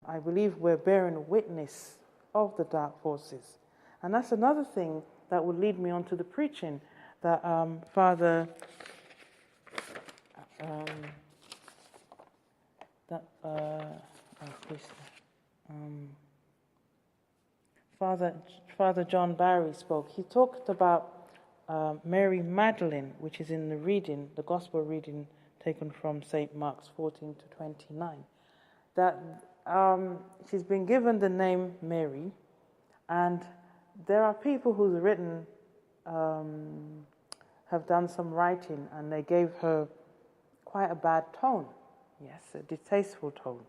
I believe we're bearing witness of the dark forces. And that's another thing that will lead me on to the preaching that Father John Barry spoke. He talked about Mary Magdalene, which is in the reading, the gospel reading taken from St. Mark's 14 to 29, that she's been given the name Mary, and there are people who's written, have done some writing, and they gave her quite a bad tone, yes, a distasteful tone.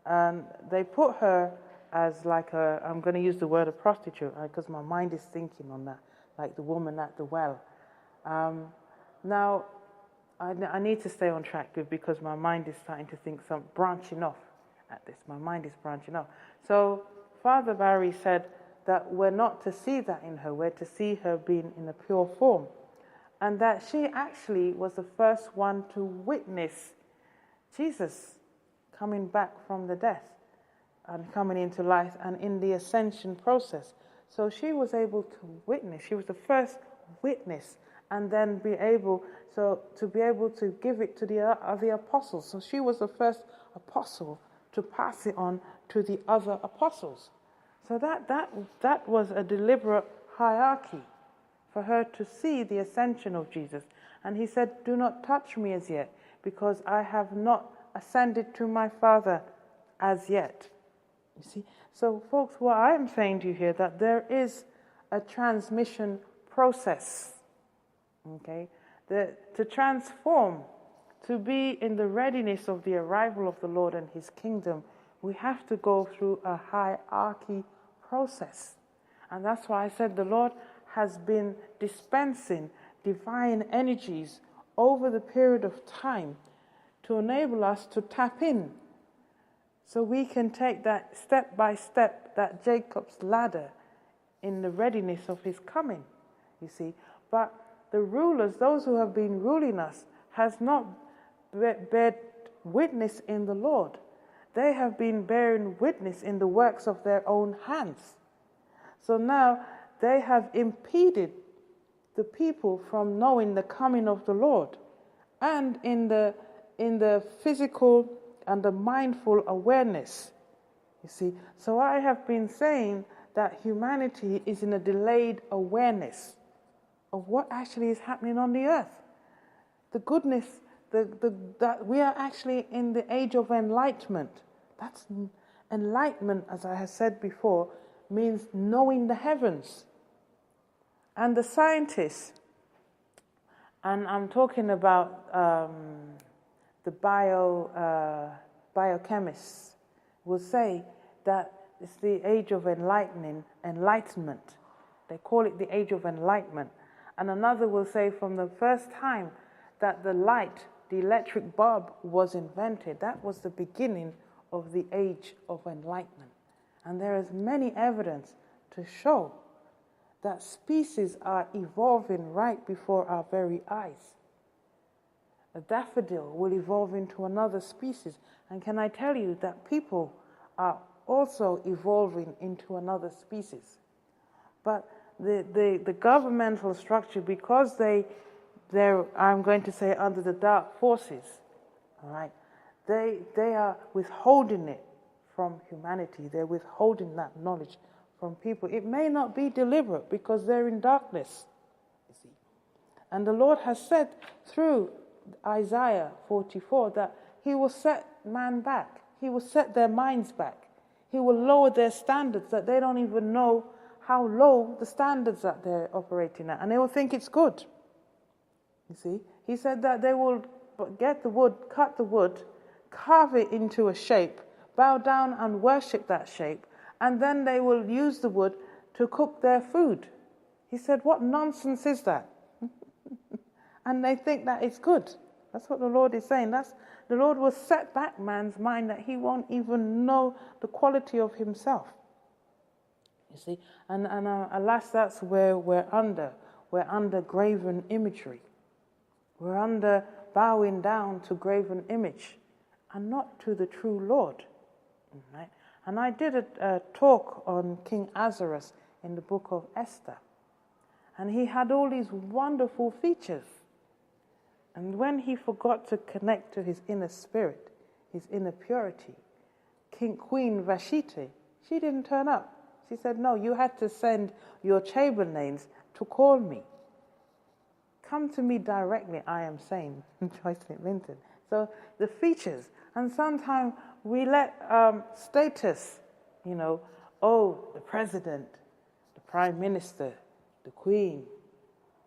And they put her as like I'm going to use the word a prostitute, because my mind is thinking on that, like the woman at the well. Now, I need to stay on track because my mind is starting to think branching off at this. My mind is branching off. So Father Barry said that we're not to see that in her, we're to see her being in a pure form. And that she actually was the first one to witness Jesus coming back from the death and coming into life and in the ascension process. So she was able to witness. She was the first witness, and then be able to give it to the other apostles. So she was the first apostle to pass it on to the other apostles. So that was a deliberate hierarchy for her to see the ascension of Jesus. And he said, "Do not touch me as yet, because I have not ascended to my Father as yet." You see? So, folks, what I'm saying to you here, that there is a transmission process, okay? To transform, to be in the readiness of the arrival of the Lord and his kingdom, we have to go through a hierarchy process. And that's why I said the Lord has been dispensing divine energies over the period of time to enable us to tap in, so we can take that step by step, that Jacob's ladder, in the readiness of his coming, you see. But the rulers, those who have been ruling us, has not bear witness in the Lord. They have been bearing witness in the works of their own hands. So now they have impeded the people from knowing the coming of the Lord, and in the physical and the mindful awareness, you see. So I have been saying that humanity is in a delayed awareness of what actually is happening on the earth. The goodness, that we are actually in the age of enlightenment. That's enlightenment, as I have said before, means knowing the heavens. And the scientists, and I'm talking about the biochemists, will say that it's the age of enlightenment. They call it the age of enlightenment. And another will say from the first time that the light, the electric bulb, was invented, that was the beginning of the age of enlightenment. And there is many evidence to show that species are evolving right before our very eyes. A daffodil will evolve into another species. And can I tell you that people are also evolving into another species? But the governmental structure, because they're, I'm going to say, under the dark forces, all right, they are withholding it from humanity. They're withholding that knowledge from people. It may not be deliberate because they're in darkness, you see. And the Lord has said through Isaiah 44 that he will set man back. He will set their minds back. He will lower their standards, that they don't even know how low the standards that they're operating at. And they will think it's good. You see? He said that they will get the wood, cut the wood, carve it into a shape, bow down and worship that shape, and then they will use the wood to cook their food. He said, what nonsense is that? And they think that it's good. That's what the Lord is saying. The Lord will set back man's mind that he won't even know the quality of himself. You see? And alas, that's where we're under. We're under graven imagery. We're under bowing down to graven image and not to the true Lord. Right? And I did a talk on King Ahasuerus in the book of Esther. And he had all these wonderful features. And when he forgot to connect to his inner spirit, his inner purity, Queen Vashti, she didn't turn up. She said, no, you had to send your chamberlains to call me. Come to me directly, I am sane. Joyce Linton. So the features. And sometimes we let status, the president, the prime minister, the queen,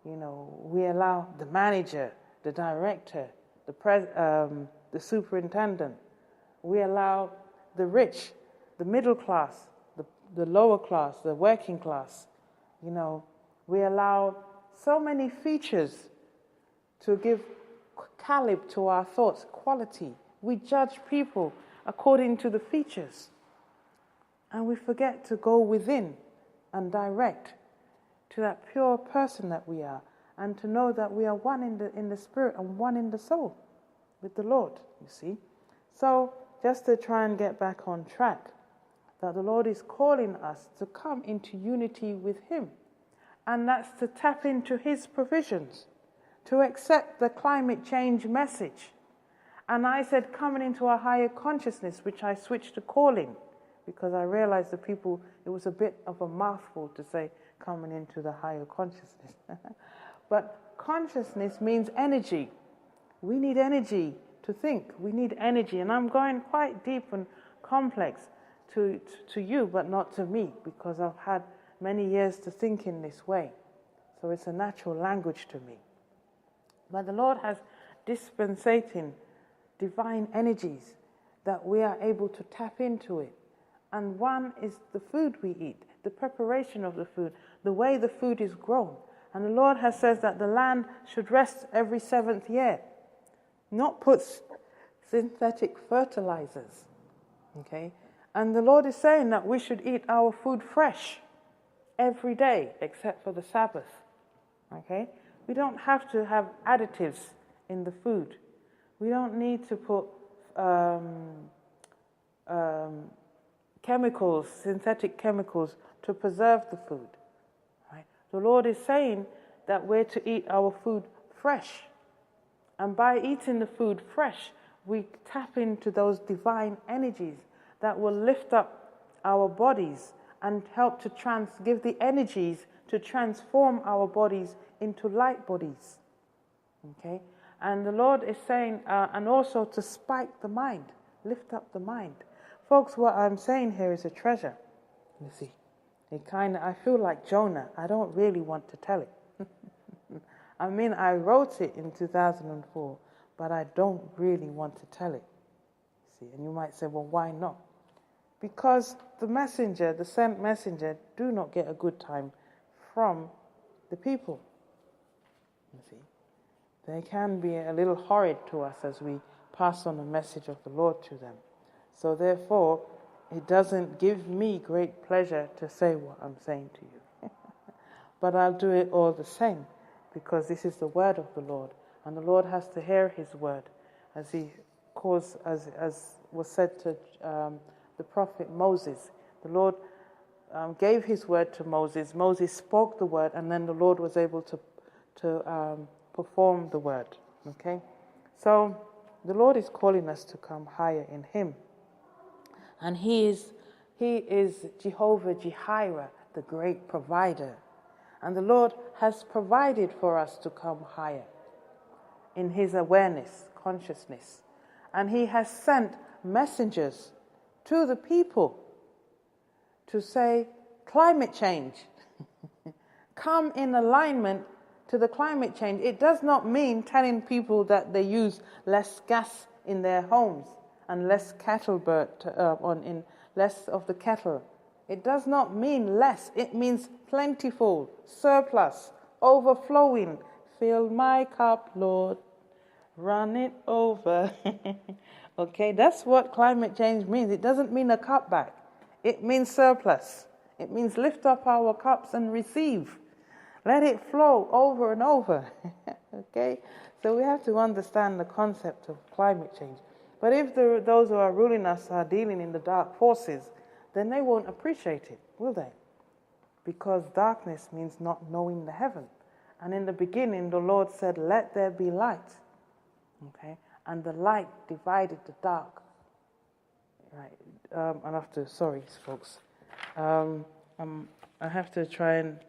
we allow the manager, the director, the superintendent. We allow the rich, the middle class, the lower class, the working class. We allow so many features to give calibre to our thoughts, quality. We judge people according to the features. And we forget to go within and direct to that pure person that we are, and to know that we are one in the spirit and one in the soul with the Lord, you see. So just to try and get back on track, that the Lord is calling us to come into unity with Him. And that's to tap into His provisions, to accept the climate change message. And I said coming into a higher consciousness, which I switched to calling, because I realized the people, it was a bit of a mouthful to say coming into the higher consciousness. But consciousness means energy. We need energy to think. We need energy. And I'm going quite deep and complex to you, but not to me, because I've had many years to think in this way. So it's a natural language to me. But the Lord has dispensating divine energies that we are able to tap into it. And one is the food we eat, the preparation of the food, the way the food is grown. And the Lord has said that the land should rest every 7th year, not put synthetic fertilizers. Okay? And the Lord is saying that we should eat our food fresh every day, except for the Sabbath. Okay? We don't have to have additives in the food. We don't need to put chemicals, synthetic chemicals, to preserve the food. Right? The Lord is saying that we're to eat our food fresh. And by eating the food fresh, we tap into those divine energies that will lift up our bodies and help to give the energies to transform our bodies into light bodies. Okay? And the Lord is saying, and also to spike the mind, lift up the mind. Folks, what I'm saying here is a treasure. You see, I feel like Jonah. I don't really want to tell it. I mean, I wrote it in 2004, but I don't really want to tell it. See, and you might say, well, why not? Because the messenger, the sent messenger, do not get a good time from the people. You see, they can be a little horrid to us as we pass on the message of the Lord to them. So therefore, it doesn't give me great pleasure to say what I'm saying to you. But I'll do it all the same, because this is the word of the Lord, and the Lord has to hear His word, as was said to the prophet Moses. The Lord gave His word to Moses. Moses spoke the word, and then the Lord was able to perform the word. Okay, so the Lord is calling us to come higher in Him. And He is Jehovah Jireh, the great provider. And the Lord has provided for us to come higher in His awareness, consciousness. And He has sent messengers to the people to say, climate change. Come in alignment to the climate change. It does not mean telling people that they use less gas in their homes and less cattle less of the cattle. It does not mean less. It means plentiful, surplus, overflowing. Fill my cup, Lord. Run it over. Okay, that's what climate change means. It doesn't mean a cup back. It means surplus. It means lift up our cups and receive. Let it flow over and over. Okay? So we have to understand the concept of climate change. But if those who are ruling us are dealing in the dark forces, then they won't appreciate it, will they? Because darkness means not knowing the heaven. And in the beginning, the Lord said, let there be light. Okay? And the light divided the dark. Right? I'll have to, sorry, folks. I have to try and,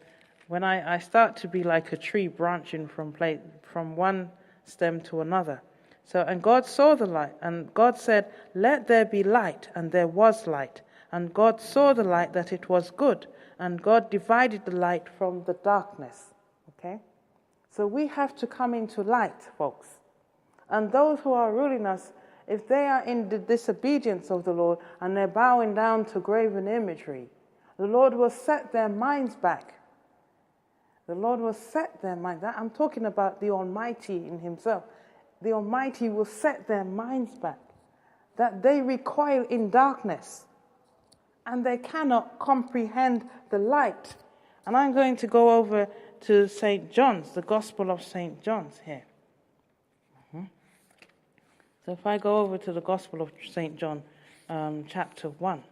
when I start to be like a tree branching from one stem to another. So, and God saw the light, and God said, let there be light, and there was light. And God saw the light that it was good, and God divided the light from the darkness. Okay? So we have to come into light, folks. And those who are ruling us, if they are in the disobedience of the Lord and they're bowing down to graven imagery, the Lord will set their minds back. The Lord will set their minds. I'm talking about the Almighty in Himself. The Almighty will set their minds back, that they recoil in darkness and they cannot comprehend the light. And I'm going to go over to St. John's, the Gospel of St. John's here. So if I go over to the Gospel of St. John, chapter 1,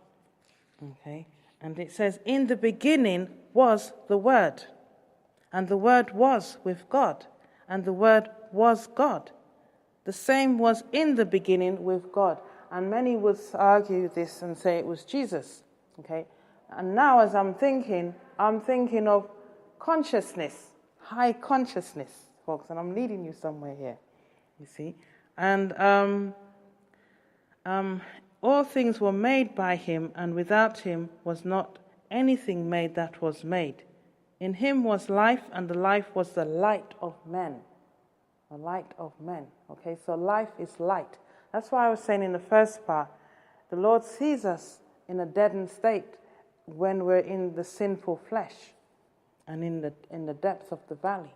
okay, and it says, in the beginning was the Word, and the Word was with God, and the Word was God. The same was in the beginning with God. And many would argue this and say it was Jesus, okay. And now as I'm thinking of consciousness, high consciousness, folks, and I'm leading you somewhere here, you see. And all things were made by Him, and without Him was not anything made that was made. In Him was life, and the life was the light of men. The light of men. Okay, so life is light. That's why I was saying in the first part, the Lord sees us in a deadened state when we're in the sinful flesh and in the depths of the valley.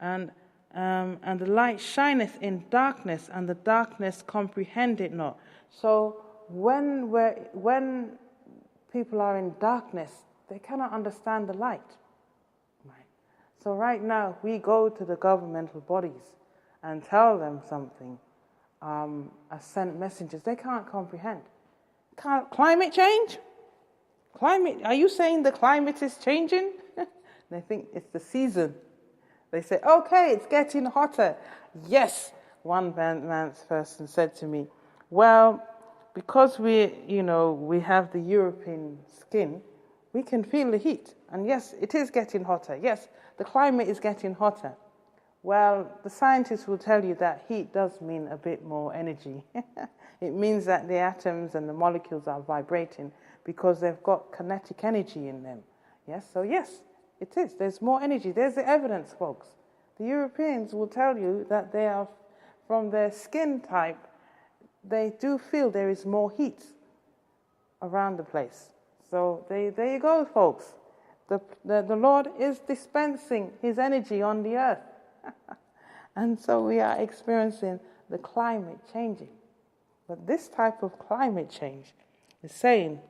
And the light shineth in darkness, and the darkness comprehend it not. So when people are in darkness, they cannot understand the light. Right? So right now, we go to the governmental bodies and tell them something, as sent messengers. They can't comprehend. Climate change? Are you saying the climate is changing? They think it's the season. They say, okay, it's getting hotter. Yes, one man's person said to me, well, because we have the European skin, we can feel the heat. And yes, it is getting hotter. Yes, the climate is getting hotter. Well, the scientists will tell you that heat does mean a bit more energy. It means that the atoms and the molecules are vibrating because they've got kinetic energy in them. Yes, so yes, it is. There's more energy. There's the evidence, folks. The Europeans will tell you that they are, from their skin type, they do feel there is more heat around the place. So there you go, folks. The Lord is dispensing His energy on the earth. And so we are experiencing the climate changing. But this type of climate change is saying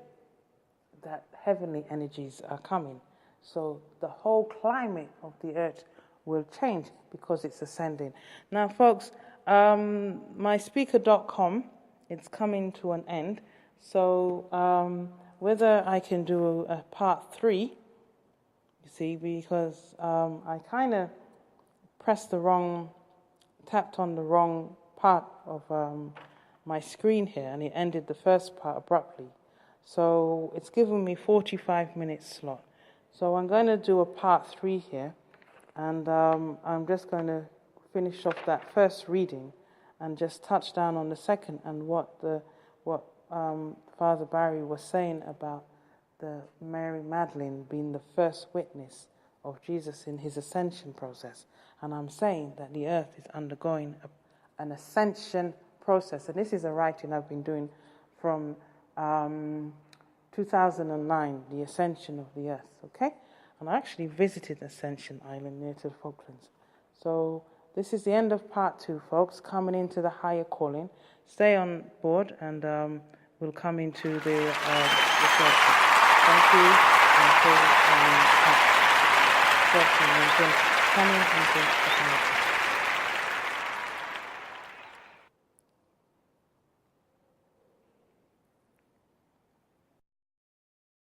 that heavenly energies are coming. So the whole climate of the earth will change because it's ascending. Now, folks, myspeaker.com, it's coming to an end. So whether I can do a part 3, you see, because I kind of tapped on the wrong part of my screen here, and it ended the first part abruptly. So it's given me 45 minutes slot. So I'm going to do a part 3 here, and I'm just going to finish off that first reading and just touch down on the second and what Father Barry was saying about the Mary Magdalene being the first witness of Jesus in His ascension process. And I'm saying that the earth is undergoing an ascension process. And this is a writing I've been doing from 2009, the ascension of the earth, okay? And I actually visited Ascension Island near to the Falklands. So this is the end of part 2, folks, coming into the higher calling. Stay on board and we'll come into the circle. Thank you. Until coming into the